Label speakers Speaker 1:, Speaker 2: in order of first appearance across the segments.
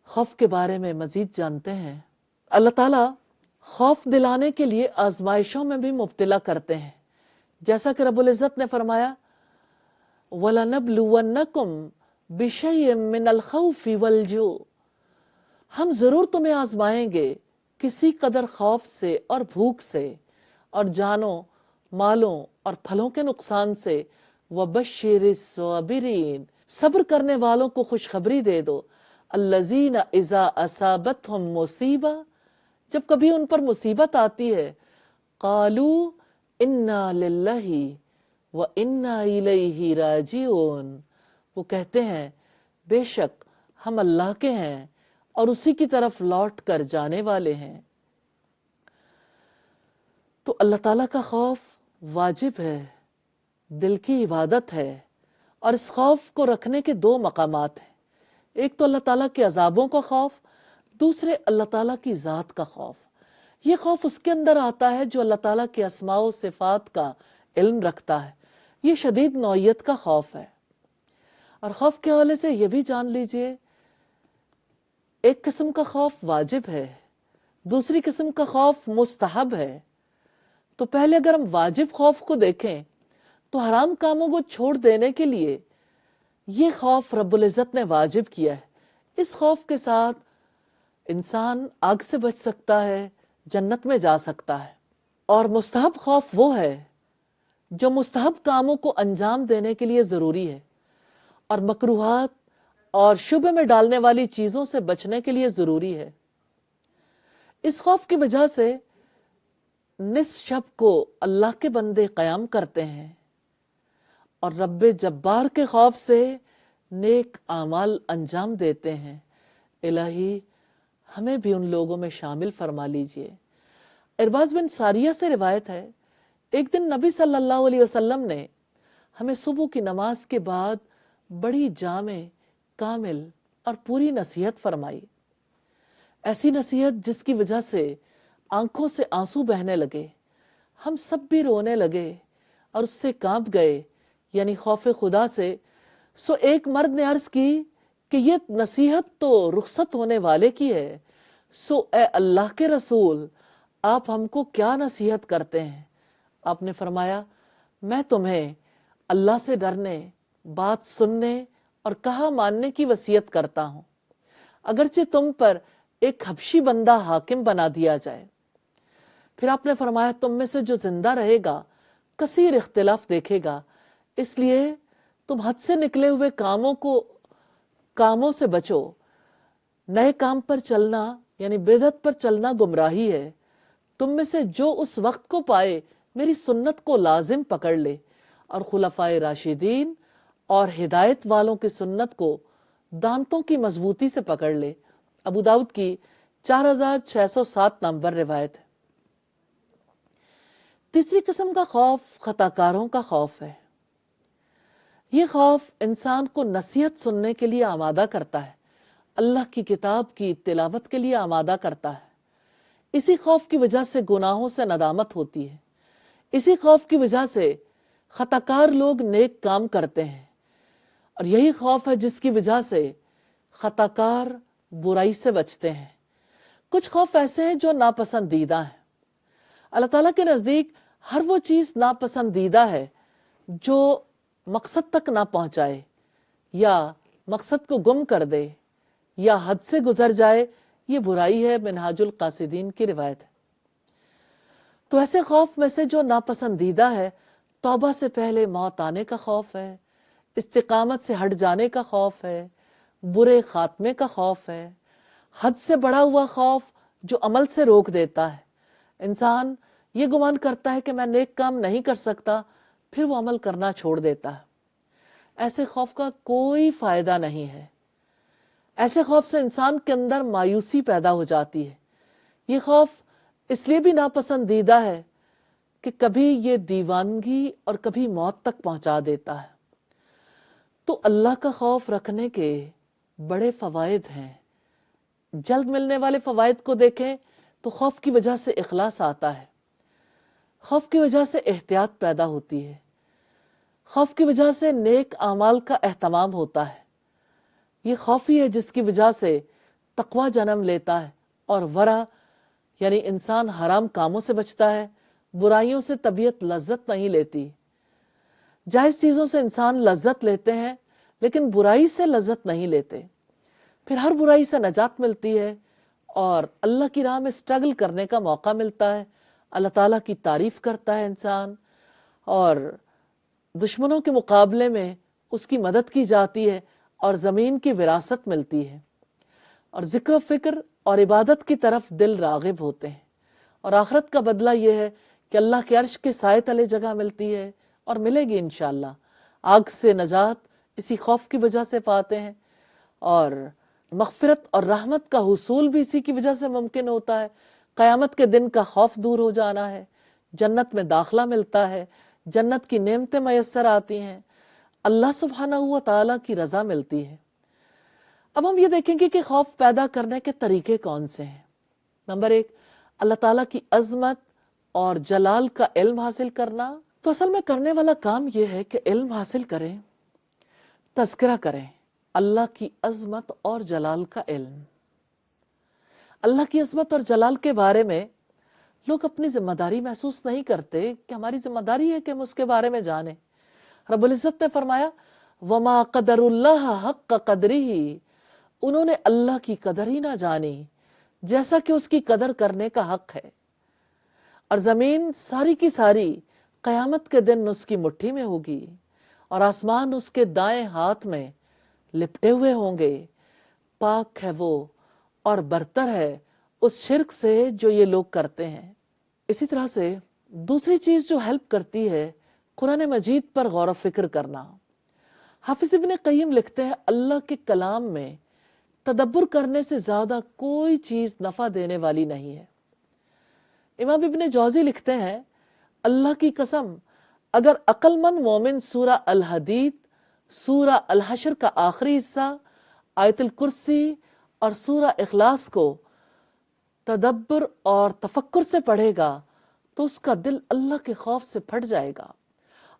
Speaker 1: خوف کے بارے میں مزید جانتے ہیں۔ اللہ تعالیٰ خوف دلانے کے لیے آزمائشوں میں بھی مبتلا کرتے ہیں، جیسا کہ رب العزت نے فرمایا وَلَنَبْلُوَنَّكُمْ بِشَيْءٍ مِّنَ الْخَوْفِ وَالْجُوعِ، ہم ضرور تمہیں آزمائیں گے کسی قدر خوف سے اور بھوک سے اور جانوں، مالوں اور پھلوں کے نقصان سے۔ وَبَشِّرِ الصَّابِرِينَ، صبر کرنے والوں کو خوشخبری دے دو۔ الَّذِينَ إِذَا أَصَابَتْهُمْ مُصِیبَةٌ، جب کبھی ان پر مصیبت آتی ہے، قَالُوا إِنَّا لِلَّهِ وَإِنَّا إِلَيْهِ رَاجِعُونَ، وہ کہتے ہیں بے شک ہم اللہ کے ہیں اور اسی کی طرف لوٹ کر جانے والے ہیں۔ تو اللہ تعالیٰ کا خوف واجب ہے، دل کی عبادت ہے، اور اس خوف کو رکھنے کے دو مقامات ہیں۔ ایک تو اللہ تعالیٰ کے عذابوں کا خوف، دوسرے اللہ تعالیٰ کی ذات کا خوف۔ یہ خوف اس کے اندر آتا ہے جو اللہ تعالیٰ کے اسماء و صفات کا علم رکھتا ہے، یہ شدید نوعیت کا خوف ہے۔ اور خوف کے حوالے سے یہ بھی جان لیجئے، ایک قسم کا خوف واجب ہے، دوسری قسم کا خوف مستحب ہے۔ تو پہلے اگر ہم واجب خوف کو دیکھیں تو حرام کاموں کو چھوڑ دینے کے لیے یہ خوف رب العزت نے واجب کیا ہے۔ اس خوف کے ساتھ انسان آگ سے بچ سکتا ہے، جنت میں جا سکتا ہے۔ اور مستحب خوف وہ ہے جو مستحب کاموں کو انجام دینے کے لیے ضروری ہے اور مکروہات اور شبہ میں ڈالنے والی چیزوں سے بچنے کے لیے ضروری ہے۔ اس خوف کی وجہ سے نصف شب کو اللہ کے بندے قیام کرتے ہیں اور رب جبار کے خوف سے نیک اعمال انجام دیتے ہیں۔ الہی ہمیں بھی ان لوگوں میں شامل فرما لیجئے۔ ارباز بن ساریہ سے روایت ہے، ایک دن نبی صلی اللہ علیہ وسلم نے ہمیں صبح کی نماز کے بعد بڑی جامع، کامل اور پوری نصیحت فرمائی، ایسی نصیحت جس کی وجہ سے آنکھوں سے آنسو بہنے لگے، ہم سب بھی رونے لگے اور اس سے کانپ گئے، یعنی خوف خدا سے۔ سو ایک مرد نے عرض کی کہ یہ نصیحت تو رخصت ہونے والے کی ہے، سو اے اللہ کے رسول آپ ہم کو کیا نصیحت کرتے ہیں؟ آپ نے فرمایا میں تمہیں اللہ سے ڈرنے، بات سننے اور کہا ماننے کی وصیت کرتا ہوں، اگرچہ تم پر ایک حبشی بندہ حاکم بنا دیا جائے۔ پھر آپ نے فرمایا تم میں سے جو زندہ رہے گا کثیر اختلاف دیکھے گا، اس لیے تم حد سے نکلے ہوئے کاموں سے بچو۔ نئے کام پر چلنا یعنی بدعت پر چلنا گمراہی ہے۔ تم میں سے جو اس وقت کو پائے میری سنت کو لازم پکڑ لے اور خلفائے راشدین اور ہدایت والوں کی سنت کو دانتوں کی مضبوطی سے پکڑ لے۔ ابو داؤد کی 4607 نمبر روایت ہے۔ تیسری قسم کا خوف خطا کاروں کا خوف ہے۔ یہ خوف انسان کو نصیحت سننے کے لیے آمادہ کرتا ہے، اللہ کی کتاب کی تلاوت کے لیے آمادہ کرتا ہے۔ اسی خوف کی وجہ سے گناہوں سے ندامت ہوتی ہے، اسی خوف کی وجہ سے خطا کار لوگ نیک کام کرتے ہیں، اور یہی خوف ہے جس کی وجہ سے خطا کار برائی سے بچتے ہیں۔ کچھ خوف ایسے ہیں جو ناپسندیدہ ہیں۔ اللہ تعالیٰ کے نزدیک ہر وہ چیز ناپسندیدہ ہے جو مقصد تک نہ پہنچائے یا مقصد کو گم کر دے یا حد سے گزر جائے، یہ برائی ہے۔ منہاج القاصدین کی روایت ہے۔ تو ایسے خوف میں سے جو ناپسندیدہ ہے، توبہ سے پہلے موت آنے کا خوف ہے، استقامت سے ہٹ جانے کا خوف ہے، برے خاتمے کا خوف ہے، حد سے بڑھا ہوا خوف جو عمل سے روک دیتا ہے۔ انسان یہ گمان کرتا ہے کہ میں نیک کام نہیں کر سکتا، پھر وہ عمل کرنا چھوڑ دیتا ہے۔ ایسے خوف کا کوئی فائدہ نہیں ہے۔ ایسے خوف سے انسان کے اندر مایوسی پیدا ہو جاتی ہے۔ یہ خوف اس لیے بھی ناپسندیدہ ہے کہ کبھی یہ دیوانگی اور کبھی موت تک پہنچا دیتا ہے۔ تو اللہ کا خوف رکھنے کے بڑے فوائد ہیں۔ جلد ملنے والے فوائد کو دیکھیں تو خوف کی وجہ سے اخلاص آتا ہے، خوف کی وجہ سے احتیاط پیدا ہوتی ہے، خوف کی وجہ سے نیک اعمال کا اہتمام ہوتا ہے۔ یہ خوف ہی ہے جس کی وجہ سے تقوی جنم لیتا ہے، اور ورع یعنی انسان حرام کاموں سے بچتا ہے، برائیوں سے طبیعت لذت نہیں لیتی۔ جائز چیزوں سے انسان لذت لیتے ہیں لیکن برائی سے لذت نہیں لیتے، پھر ہر برائی سے نجات ملتی ہے اور اللہ کی راہ میں سٹرگل کرنے کا موقع ملتا ہے، اللہ تعالیٰ کی تعریف کرتا ہے انسان، اور دشمنوں کے مقابلے میں اس کی مدد کی جاتی ہے اور زمین کی وراثت ملتی ہے، اور ذکر و فکر اور عبادت کی طرف دل راغب ہوتے ہیں، اور آخرت کا بدلہ یہ ہے کہ اللہ کے عرش کے سائے تلے جگہ ملتی ہے اور ملے گی انشاءاللہ۔ آگ سے نجات اسی خوف کی وجہ سے پاتے ہیں، اور مغفرت اور رحمت کا حصول بھی اسی کی وجہ سے ممکن ہوتا ہے۔ قیامت کے دن کا خوف دور ہو جانا ہے، جنت میں داخلہ ملتا ہے، جنت کی نعمتیں میسر آتی ہیں، اللہ سبحانہ و تعالیٰ کی رضا ملتی ہے۔ اب ہم یہ دیکھیں گے کہ خوف پیدا کرنے کے طریقے کون سے ہیں۔ نمبر 1، اللہ تعالیٰ کی عظمت اور جلال کا علم حاصل کرنا۔ تو اصل میں کرنے والا کام یہ ہے کہ علم حاصل کریں، تذکرہ کریں اللہ کی عظمت اور جلال کا علم۔ اللہ کی عظمت اور جلال کے بارے میں لوگ اپنی ذمہ داری محسوس نہیں کرتے کہ ہماری ذمہ داری ہے کہ ہم اس کے بارے میں جانیں۔ رب العزت نے فرمایا وَمَا قَدَرُ اللَّهَ حَقَّ قَدْرِهِ، انہوں نے اللہ کی قدر ہی نہ جانی جیسا کہ اس کی قدر کرنے کا حق ہے، اور زمین ساری کی ساری قیامت کے دن اس کی مٹھی میں ہوگی اور آسمان اس کے دائیں ہاتھ میں لپٹے ہوئے ہوں گے۔ پاک ہے وہ اور برتر ہے اس شرک سے جو یہ لوگ کرتے ہیں۔ اسی طرح سے دوسری چیز جو ہیلپ کرتی ہے قرآن مجید پر غور و فکر کرنا۔ حافظ ابن قیم لکھتے ہیں اللہ کے کلام میں تدبر کرنے سے زیادہ کوئی چیز نفع دینے والی نہیں ہے۔ امام ابن جوزی لکھتے ہیں اللہ کی قسم اگر عقل مند مومن سورہ الحدید، سورہ الحشر کا آخری حصہ، آیت الکرسی اور سورہ اخلاص کو تدبر اور تفکر سے پڑھے گا تو اس کا دل اللہ کے خوف سے پھٹ جائے گا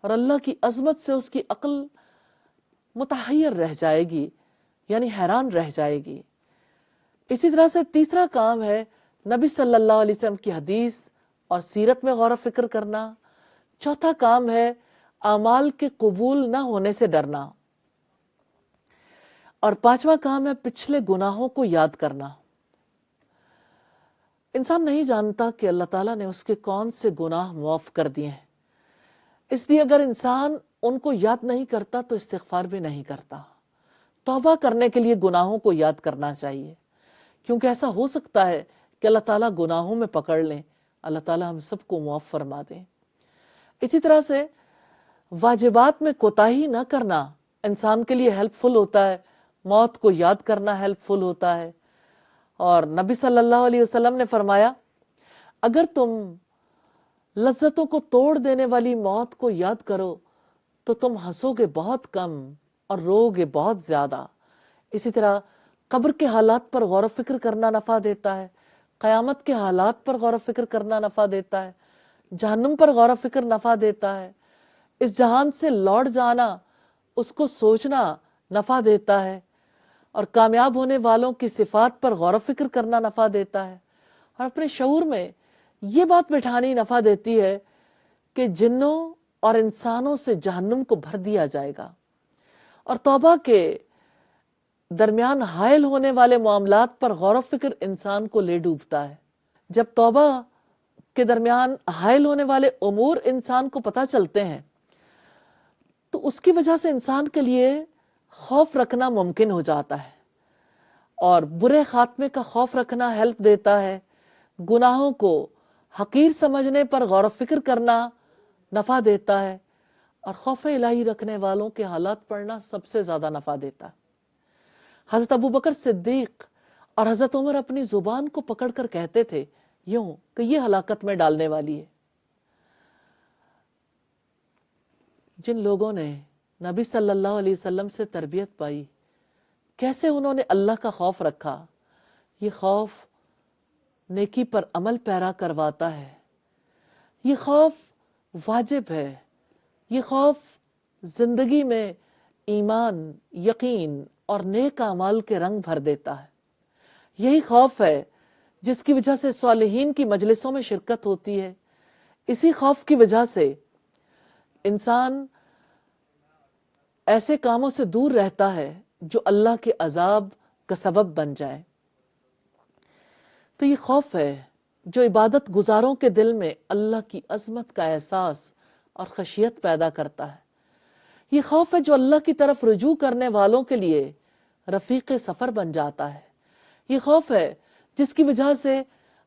Speaker 1: اور اللہ کی عظمت سے اس کی عقل متحیر رہ جائے گی، یعنی حیران رہ جائے گی۔ اسی طرح سے تیسرا کام ہے نبی صلی اللہ علیہ وسلم کی حدیث اور سیرت میں غور و فکر کرنا۔ چوتھا کام ہے اعمال کے قبول نہ ہونے سے ڈرنا، اور پانچواں کام ہے پچھلے گناہوں کو یاد کرنا۔ انسان نہیں جانتا کہ اللہ تعالیٰ نے اس کے کون سے گناہ معاف کر دیے ہیں، اس لیے اگر انسان ان کو یاد نہیں کرتا تو استغفار بھی نہیں کرتا۔ توبہ کرنے کے لیے گناہوں کو یاد کرنا چاہیے، کیونکہ ایسا ہو سکتا ہے کہ اللہ تعالیٰ گناہوں میں پکڑ لیں۔ اللہ تعالیٰ ہم سب کو معاف فرما دیں۔ اسی طرح سے واجبات میں کوتاہی نہ کرنا انسان کے لیے ہیلپ فل ہوتا ہے، موت کو یاد کرنا ہیلپ فل ہوتا ہے۔ اور نبی صلی اللہ علیہ وسلم نے فرمایا اگر تم لذتوں کو توڑ دینے والی موت کو یاد کرو تو تم ہنسو گے بہت کم اور رو گے بہت زیادہ۔ اسی طرح قبر کے حالات پر غور و فکر کرنا نفع دیتا ہے، قیامت کے حالات پر غور و فکر کرنا نفع دیتا ہے، جہنم پر غور و فکر نفع دیتا ہے، اس جہان سے لوٹ جانا اس کو سوچنا نفع دیتا ہے، اور کامیاب ہونے والوں کی صفات پر غور و فکر کرنا نفع دیتا ہے، اور اپنے شعور میں یہ بات بٹھانی نفع دیتی ہے کہ جنوں اور انسانوں سے جہنم کو بھر دیا جائے گا، اور توبہ کے درمیان حائل ہونے والے معاملات پر غور و فکر انسان کو لے ڈوبتا ہے۔ جب توبہ کے درمیان حائل ہونے والے امور انسان کو پتہ چلتے ہیں تو اس کی وجہ سے انسان کے لیے خوف رکھنا ممکن ہو جاتا ہے، اور برے خاتمے کا خوف رکھنا ہیلپ دیتا ہے۔ گناہوں کو حقیر سمجھنے پر غور و فکر کرنا نفع دیتا ہے، اور خوف الہی رکھنے والوں کے حالات پڑھنا سب سے زیادہ نفع دیتا ہے۔ حضرت ابوبکر صدیق اور حضرت عمر اپنی زبان کو پکڑ کر کہتے تھے یوں کہ یہ ہلاکت میں ڈالنے والی ہے۔ جن لوگوں نے نبی صلی اللہ علیہ وسلم سے تربیت پائی، کیسے انہوں نے اللہ کا خوف رکھا، یہ خوف نیکی پر عمل پیرا کرواتا ہے، یہ خوف واجب ہے، یہ خوف زندگی میں ایمان، یقین اور نیک اعمال کے رنگ بھر دیتا ہے۔ یہی خوف ہے جس کی وجہ سے صالحین کی مجلسوں میں شرکت ہوتی ہے. اسی خوف کی وجہ سے انسان ایسے کاموں سے دور رہتا ہے جو اللہ کے عذاب کا سبب بن جائے. تو یہ خوف ہے جو عبادت گزاروں کے دل میں اللہ کی عظمت کا احساس اور خشیت پیدا کرتا ہے. یہ خوف ہے جو اللہ کی طرف رجوع کرنے والوں کے لیے رفیق سفر بن جاتا ہے. یہ خوف ہے جس کی وجہ سے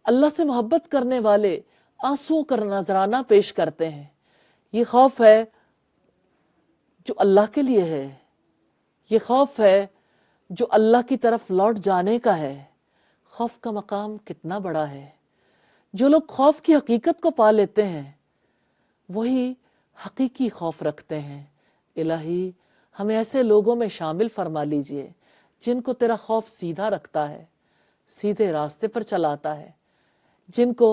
Speaker 1: اللہ سے محبت کرنے والے آنسوؤں کا نذرانہ پیش کرتے ہیں. یہ خوف ہے جو اللہ کے لیے ہے. یہ خوف ہے جو اللہ کی طرف لوٹ جانے کا ہے. خوف کا مقام کتنا بڑا ہے. جو لوگ خوف کی حقیقت کو پا لیتے ہیں وہی حقیقی خوف رکھتے ہیں. الہی ہمیں ایسے لوگوں میں شامل فرما لیجئے جن کو تیرا خوف سیدھا رکھتا ہے، سیدھے راستے پر چلاتا ہے، جن کو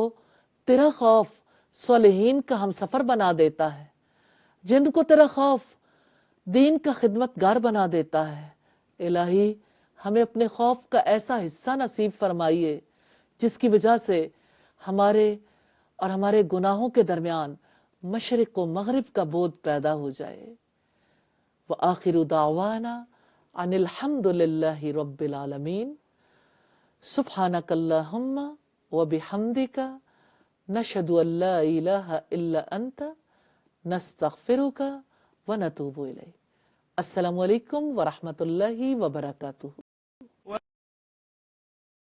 Speaker 1: تیرا خوف صالحین کا ہم سفر بنا دیتا ہے، جن کو تیرا خوف دین کا خدمتگار بنا دیتا ہے. الہی ہمیں اپنے خوف کا ایسا حصہ نصیب فرمائیے جس کی وجہ سے ہمارے اور ہمارے گناہوں کے درمیان مشرق و مغرب کا بود پیدا ہو جائے. وآخر دعوانا ان الحمد للہ رب العالمین. سبحانک اللہم وبحمدک نشہد ان لا الہ الا انت نستغفرک ونتوب الیک. السلام علیکم ورحمۃ اللہ وبرکاتہ.